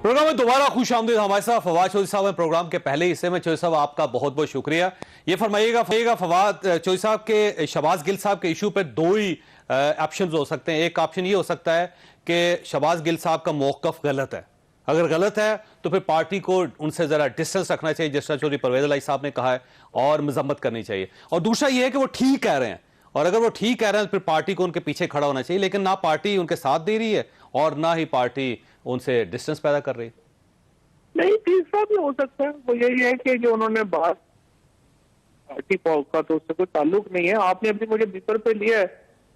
Programme में दोबारा खुश आमदीद। हमारे साथ फवाद चौधरी साहब हैं प्रोग्राम के पहले हिस्से में। चौधरी साहब आपका बहुत बहुत शुक्रिया। ये फरमाइएगा फवाद चौधरी साहब के शहबाज गिल साहब के इशू पे दो ही ऑप्शन हो सकते हैं। एक ऑप्शन ये हो सकता है कि शहबाज गिल साहब का मौक़िफ़ गलत है। अगर गलत है तो फिर पार्टी को उनसे जरा डिस्टेंस रखना चाहिए, जिस तरह चौधरी परवेज इलाही साहब ने कहा है, और मजम्मत करनी चाहिए। और दूसरा ये है कि वो ठीक कह रहे हैं, और अगर वो ठीक कह रहे हैं तो फिर पार्टी को उनके पीछे खड़ा होना चाहिए। लेकिन ना पार्टी उनके साथ दे रही है और ना ही पार्टी उनसे डिस्टेंस पैदा कर रही है। नहीं, तीसरा भी हो सकता है। वो यही है कि जो उन्होंने बात पार्टी का तो उससे कोई ताल्लुक नहीं है। आपने अभी मुझे बीपर पे लिया है,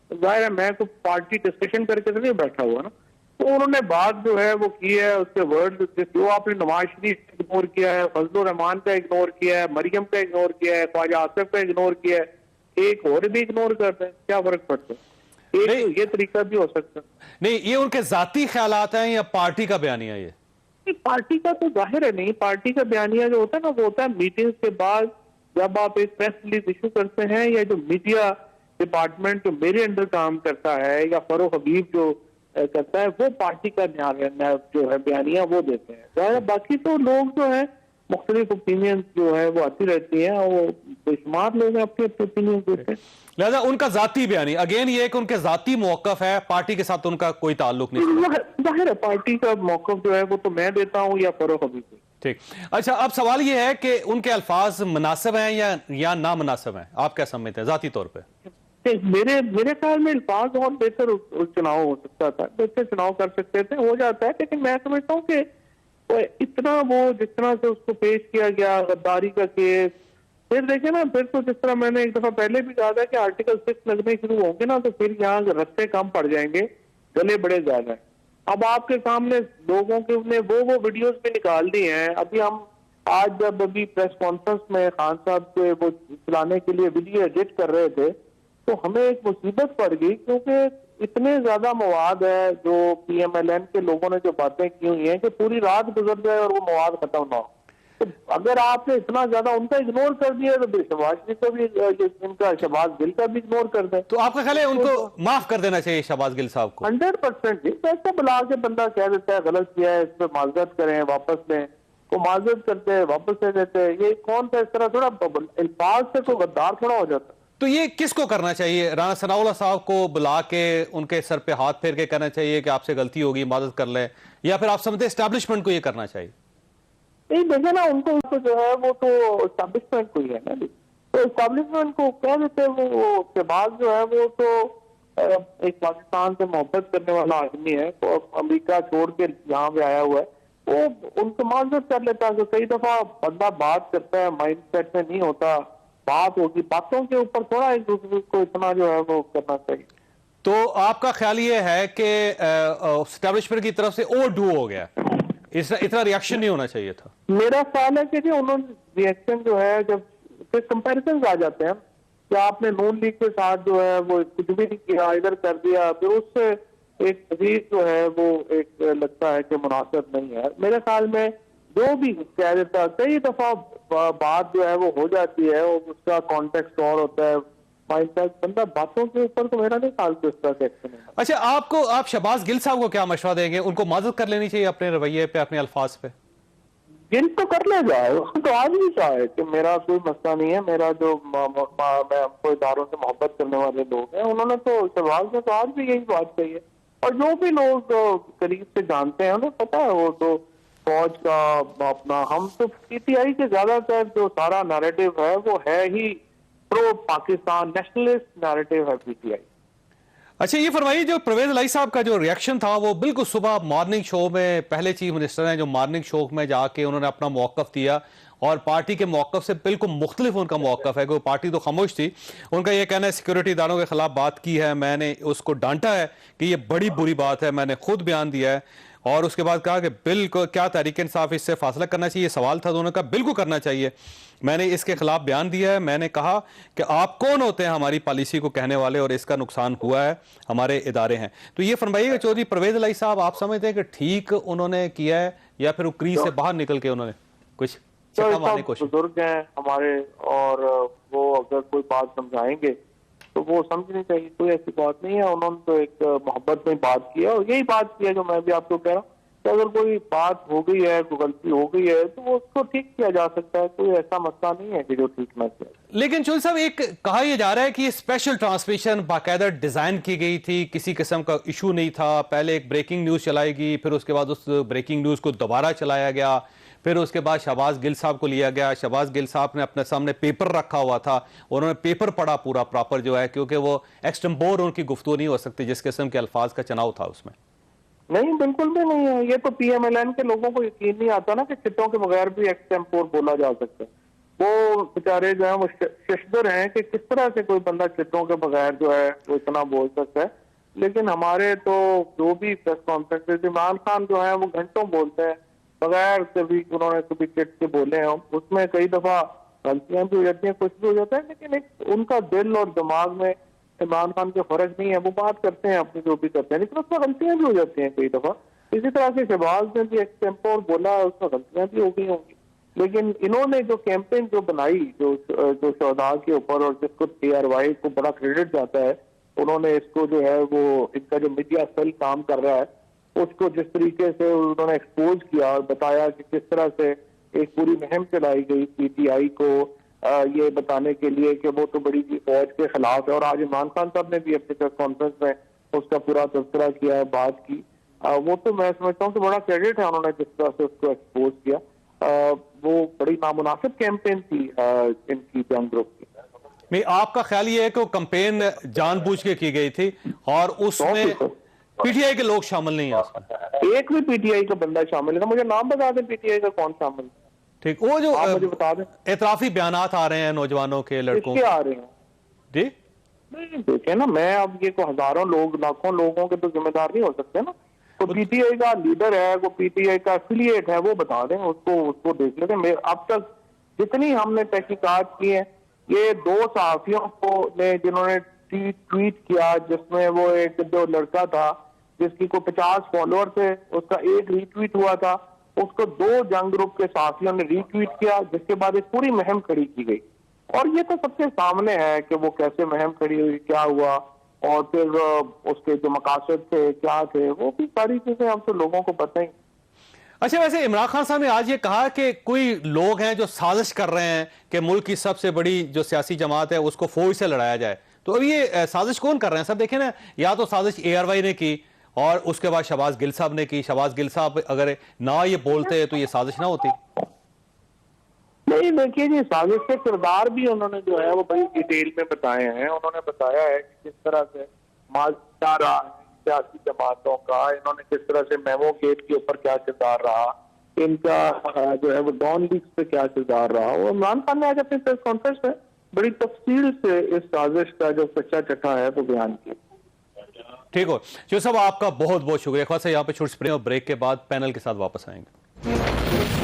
जाहिर है मैं तो पार्टी डिस्कशन करके तो नहीं बैठा हुआ ना। तो उन्होंने बात जो है वो की है, उसके वर्ड जो आपने नवाज शरीफ इग्नोर किया है, फजलुर रहमान का इग्नोर किया है, मरियम का इग्नोर किया है, ख्वाजा आसिफ का इग्नोर किया है, एक और भी इग्नोर करते हैं, क्या फर्क पड़ता है? एक तो ये तरीका भी हो सकता है। नहीं, ये उनके जाती ख्यालात हैं या पार्टी का बयानिया? ये पार्टी का तो जाहिर है नहीं। पार्टी का बयानिया जो होता है ना, वो होता है मीटिंग्स के बाद जब आप एक प्रेस रिलीज इशू करते हैं, या जो मीडिया डिपार्टमेंट जो मेरे अंडर काम करता है, या फरोख हबीब जो करता है, वो पार्टी का जो है बयानिया वो देते हैं। बाकी तो लोग जो है मुख्तलिफ ओपिनियन जो है वो आती रहती है, और वो बेशुमार लोग अपने अपने ओपिनियन देते हैं। लिहाजा उनका जाती बयानी अगेन ये है कि उनके जाती मौक़िफ़ है, पार्टी के साथ उनका कोई ताल्लुक नहीं। जाहिर है पार्टी का मौक़िफ़ जो है वो तो मैं देता हूँ या फरोख हबीब। ठीक। अच्छा, अब सवाल ये है कि उनके अल्फाज मुनासिब हैं या ना मुनासिब हैं, आप क्या समझते हैं जाती तौर पर? मेरे ख्याल में अल्फाज और बेहतर चुनाव हो सकता था, बेहतर चुनाव कर सकते थे, हो जाता है। लेकिन मैं समझता हूँ कि इतना वो जिस तरह से उसको पेश किया गया, गद्दारी का केस, फिर देखे ना, फिर तो जिस तरह मैंने एक दफा पहले भी कहा था कि आर्टिकल 6 लगने शुरू होंगे ना, तो फिर यहाँ रस्ते कम पड़ जाएंगे, गले बड़े ज्यादा है। अब आपके सामने लोगों के वो वीडियोस भी निकाल दी हैं। अभी हम आज जब अभी प्रेस कॉन्फ्रेंस में खान साहब के वो चलाने के लिए वीडियो एडिट कर रहे थे, तो हमें एक मुसीबत पड़ गई, क्योंकि इतने ज्यादा मवाद है जो PMLN के लोगों ने जो बातें की हुई हैं कि पूरी रात गुजर जाए और वो मवाद खत्म ना हो। तो अगर आपने इतना ज्यादा उनका इग्नोर कर दिया तो शहबाज को भी, इनका शहबाज गिल का भी इग्नोर कर दें। तो आपका ख्याल है उनको माफ कर देना चाहिए शहबाज गिल साहब को? 100% जी। पैसा बुला के बंदा कह देता है गलत किया है, इस पर माजरत करें, वापस लें, तो माजरत करते हैं, वापस ले देते हैं। ये कौन सा इस तरह थोड़ा अल्फाज से तो गद्दार थोड़ा हो जाता है। तो ये किसको करना चाहिए? राना सनाउल्लाह साहब को बुला के उनके सर पे हाथ फेर के कहना चाहिए कि आपसे गलती होगी, मदद कर ले, या फिर आप समझते एस्टैब्लिशमेंट को ये करना चाहिए? नहीं, देखे ना, उनको तो जो है वो तो एस्टैब्लिशमेंट को ही है ना। तो एस्टैब्लिशमेंट को कह देते हैं वो शहबाज जो है वो तो एक पाकिस्तान से मोहब्बत करने वाला आदमी है, तो अमेरिका छोड़ के यहाँ पे आया हुआ है, वो उनको माजरत कर लेता है। तो कई दफा बंदा बात करता है, माइंड सेट में नहीं होता, बात होगी, बातों के ऊपर थोड़ा एक दूसरे को इतना जो है वो करना चाहिए। तो आपका ख्याल ये है कि एस्टैब्लिशमेंट की तरफ से ओवर डू हो गया, इतना रिएक्शन नहीं होना चाहिए था? मेरा ख्याल है कि जी उन्होंने रिएक्शन जो है, जब फिर कंपैरिजन आ जाते हैं कि आपने नून लीग के साथ जो है वो कुछ भी नहीं किया, इधर कर दिया, फिर उससे एक मजीद जो है वो एक लगता है कि मुनासिब नहीं है। मेरे ख्याल में जो भी कह देता, कई दफा बात जो है वो हो जाती है और उसका कॉन्टेक्स्ट और होता है, बंदा बातों के ऊपर तो मेरा नहीं ख्याल कि उस तरह से एक्शन है। अच्छा, आप शहबाज गिल साहब को क्या मशवरा देंगे? उनको माजरत कर लेनी चाहिए अपने रवैये पे, अपने अल्फाज पे? गिल तो कर ले जाए, उसको तो आज भी चाहे कि मेरा कोई मसला नहीं है, मेरा जो मैं हमको इदारों से मोहब्बत करने वाले लोग हैं, उन्होंने तो शहबाज ने तो आज भी यही बात कही है। और जो भी लोग करीब से जानते हैं उन्हें पता है, वो तो फौज का अपना, हम तो PTI के ज्यादातर जो सारा नैरेटिव है वो है ही प्रो पाकिस्तान नेशनलिस्ट नैरेटिव है PTI। अच्छा, ये फरमाइए, जो परवेज इलाही साहब का जो रिएक्शन था वो बिल्कुल सुबह मॉर्निंग शो में, पहले चीफ मिनिस्टर हैं जो मॉर्निंग शो में जाके उन्होंने अपना मौक़िफ़ दिया, और पार्टी के मौक़िफ़ से बिल्कुल मुख्तलिफ उनका मौक़िफ़ है कि पार्टी तो खामोश थी। उनका ये कहना है सिक्योरिटी इदारों के खिलाफ बात की है, मैंने उसको डांटा है कि ये बड़ी बुरी बात है, मैंने खुद बयान दिया है। और उसके बाद कहा कि बिल को क्या तहरीक इंसाफ इससे फासला करना चाहिए, सवाल था, दोनों का बिल्कुल करना चाहिए, मैंने इसके खिलाफ बयान दिया है। मैंने कहा कि आप कौन होते हैं हमारी पॉलिसी को कहने वाले, और इसका नुकसान हुआ है, हमारे इदारे हैं। तो ये फरमाइएगा चौधरी परवेज इलाही साहब, आप समझते हैं कि ठीक उन्होंने किया है, या फिर उकरी से बाहर निकल के उन्होंने कुछ बुजुर्ग हैं हमारे, और वो अगर कोई बात समझाएंगे तो वो समझनी चाहिए, कोई ऐसी बात नहीं है। उन्होंने तो एक मोहब्बत में बात की है, और यही बात की है जो मैं भी आपको कह रहा हूँ। कि अगर कोई बात हो गई है, कोई गलती हो गई है, तो वो उसको ठीक किया जा सकता है। कोई ऐसा मसला नहीं है कि जो ठीक ना किया। लेकिन चौधरी साहब, एक कहा यह जा रहा है कि ये स्पेशल ट्रांसमिशन बाकायदा डिजाइन की गई थी, किसी किस्म का इशू नहीं था। पहले एक ब्रेकिंग न्यूज चलाएगी, फिर उसके बाद उस ब्रेकिंग न्यूज को दोबारा चलाया गया, फिर उसके बाद शहबाज गिल साहब को लिया गया। शहबाज गिल साहब ने अपने सामने पेपर रखा हुआ था, उन्होंने पेपर पढ़ा पूरा प्रॉपर जो है, क्योंकि वो एक्सटेम्पोर उनकी गुफ्तगू नहीं हो सकती जिस किस्म के अल्फाज का चुनाव था उसमें। नहीं, बिल्कुल भी नहीं है। ये तो पीएमएलएन के लोगों को यकीन नहीं आता ना कि चिट्ठों के बगैर भी एक्सटेम्पोर बोला जा सकता है। वो बेचारे जो है वो शशदर हैं कि किस तरह से कोई बंदा चिट्ठों के बगैर जो है वो इतना बोल सकता है। लेकिन हमारे तो जो भी प्रेस कॉन्फ्रेंस, इमरान खान जो है वो घंटों बोलते हैं बगैर कभी उन्होंने कभी चिट के बोले हैं। उसमें कई दफा गलतियां भी हो जाती हैं, कुछ भी हो जाता है, लेकिन एक उनका दिल और दिमाग में इमरान खान के फर्क नहीं है। वो बात करते हैं अपनी जो भी करते हैं, लेकिन उसमें गलतियां भी हो जाती हैं कई दफा। इसी तरह से शहबाज ने भी एक्सटेम्पोर बोला, उसमें गलतियां भी हो गई होंगी। लेकिन इन्होंने जो कैंपेन जो बनाई जो शहदा के ऊपर, और जिसको PRY को बड़ा क्रेडिट जाता है, उन्होंने इसको जो है वो इनका जो मीडिया सेल काम कर रहा है उसको जिस तरीके से उन्होंने एक्सपोज किया और बताया कि किस तरह से एक पूरी मुहिम चलाई गई PTI को ये बताने के लिए कि वो तो बड़ी फौज के खिलाफ है। और आज इमरान खान साहब ने भी अपने प्रेस कॉन्फ्रेंस में उसका पूरा तस्करा किया, बात की। वो तो मैं समझता हूँ कि बड़ा क्रेडिट है उन्होंने जिस तरह से उसको एक्सपोज किया। वो बड़ी नामुनासिब कैंपेन थी इनकी जंग ग्रुप की। नहीं, आपका ख्याल ये है कि वो कैंपेन जानबूझ के की गई थी और उसमें PTI के लोग शामिल नहीं है उसमें? एक भी PTI का बंदा शामिल है? मुझे नाम बता दें PTI का कौन शामिल है। ठीक, वो जो आप मुझे बता दें। एतराफी बयानात आ रहे हैं नौजवानों के, लड़कों किसके आ रहे हैं जी? नहीं देखे ना, मैं अब ये को हजारों लोग लाखों लोगों के तो जिम्मेदार नहीं हो सकते ना। तो PTI का लीडर है, वो PTI का एफिलिएट है, वो बता दें, उसको देख लेते हैं। अब तक जितनी हमने तहकीकात की है, ये 2 सहाफियों को ने जिन्होंने ट्वीट किया जिसमें वो एक जो लड़का था जिसकी को 50 फॉलोअर थे, उसका एक रीट्वीट हुआ था, उसको 2 जंग ग्रुप के साथियों ने रीट्वीट किया, जिसके बाद एक पूरी मुहिम खड़ी की गई। और ये तो सबके सामने है कि वो कैसे मुहिम खड़ी हुई, क्या हुआ, और फिर उसके जो मकासद थे क्या थे, वो भी सारी चीजें हम तो लोगों को पता ही। अच्छा, वैसे इमरान खान साहब ने आज ये कहा कि कोई लोग हैं जो साजिश कर रहे हैं कि मुल्क की सबसे बड़ी जो सियासी जमात है उसको फौज से लड़ाया जाए। तो अब ये साजिश कौन कर रहे हैं? सब देखें ना, या तो साजिश ARY ने की और उसके बाद शहबाज गिल साहब ने की। शहबाज गिल साहब अगर ना ये बोलते तो ये साजिश ना होती। नहीं, देखिए जी, साजिश के किरदार भी उन्होंने जो है वो बड़ी डिटेल में बताए हैं। उन्होंने बताया है कि किस तरह से माजरा रहा है सियासी जमातों का, इन्होंने किस तरह से मेमो गेट के ऊपर क्या किरदार रहा, इनका जो है वो डॉन लीग्स पे क्या किरदार रहा। और इमरान खान ने आज अपने प्रेस कॉन्फ्रेंस में बड़ी तफसील से इस साजिश का जो सच्चा चट्टा है वो बयान किया। ठीक हो जो साहब, आपका बहुत बहुत शुक्रिया। खासा यहाँ पे छोटी ब्रेक के बाद पैनल के साथ वापस आएंगे।